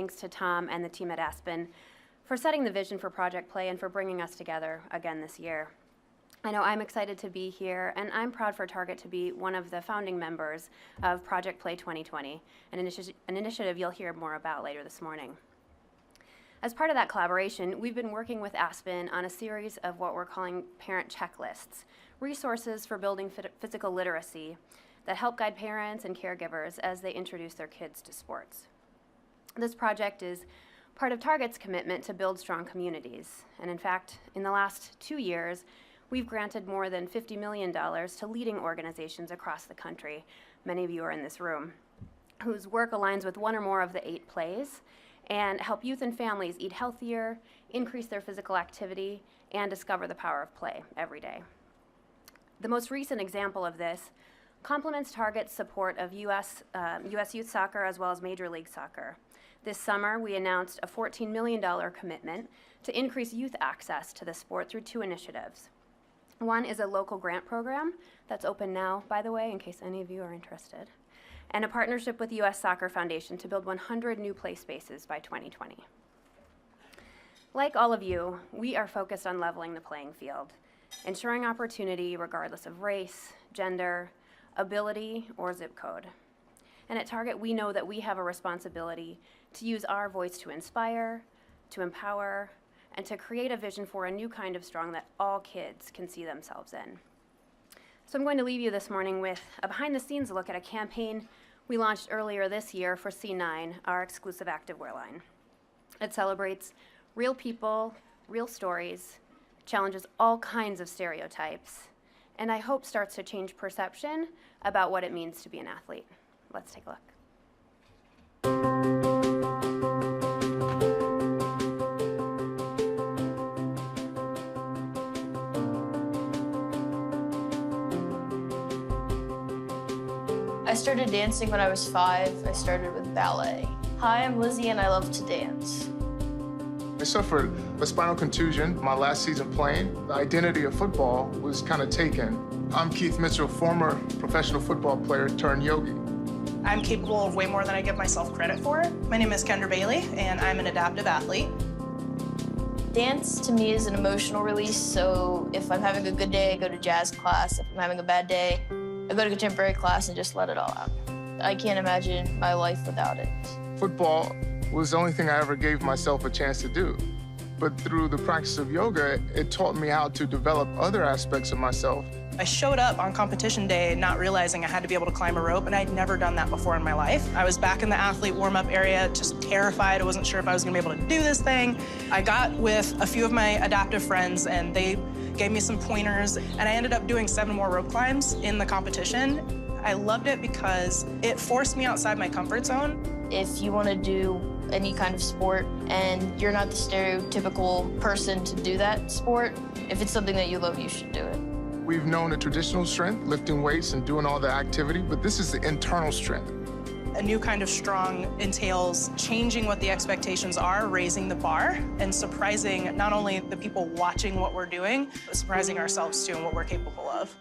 Thanks to Tom and the team at Aspen for setting the vision for Project Play and for bringing us together again this year. I know I'm excited to be here, and I'm proud for Target to be one of the founding members of Project Play 2020, an initiative you'll hear more about later this morning. As part of that collaboration, we've been working with Aspen on a series of what we're calling parent checklists, resources for building physical literacy that help guide parents and caregivers as they introduce their kids to sports. This project is part of Target's commitment to build strong communities. And in fact, in the last 2 years, we've granted more than $50 million to leading organizations across the country, many of you are in this room, whose work aligns with one or more of the 8 plays and help youth and families eat healthier, increase their physical activity, and discover the power of play every day. The most recent example of this complements Target's support of US youth soccer as well as Major League Soccer. This summer, we announced a $14 million commitment to increase youth access to the sport through 2 initiatives. One is a local grant program that's open now, by the way, in case any of you are interested, and a partnership with the US Soccer Foundation to build 100 new play spaces by 2020. Like all of you, we are focused on leveling the playing field, ensuring opportunity regardless of race, gender, ability, or zip code. And at Target, we know that we have a responsibility to use our voice to inspire, to empower, and to create a vision for a new kind of strong that all kids can see themselves in. So I'm going to leave you this morning with a behind-the-scenes look at a campaign we launched earlier this year for C9, our exclusive activewear line. It celebrates real people, real stories, challenges all kinds of stereotypes, and I hope starts to change perception about what it means to be an athlete. Let's take a look. I started dancing when I was 5. I started with ballet. Hi, I'm Lizzie and I love to dance. I suffered a spinal contusion my last season playing. The identity of football was kind of taken. I'm Keith Mitchell, former professional football player turned yogi. I'm capable of way more than I give myself credit for. My name is Kendra Bailey, and I'm an adaptive athlete. Dance to me is an emotional release, so if I'm having a good day, I go to jazz class. If I'm having a bad day, I go to contemporary class and just let it all out. I can't imagine my life without it. Football was the only thing I ever gave myself a chance to do. But through the practice of yoga, it taught me how to develop other aspects of myself. I showed up on competition day not realizing I had to be able to climb a rope, and I'd never done that before in my life. I was back in the athlete warm-up area, just terrified. I wasn't sure if I was gonna be able to do this thing. I got with a few of my adaptive friends, and they gave me some pointers, and I ended up doing 7 more rope climbs in the competition. I loved it because it forced me outside my comfort zone. If you want to do any kind of sport and you're not the stereotypical person to do that sport, if it's something that you love, you should do it. We've known the traditional strength, lifting weights and doing all the activity, but this is the internal strength. A new kind of strong entails changing what the expectations are, raising the bar, and surprising not only the people watching what we're doing, but surprising ourselves too and what we're capable of.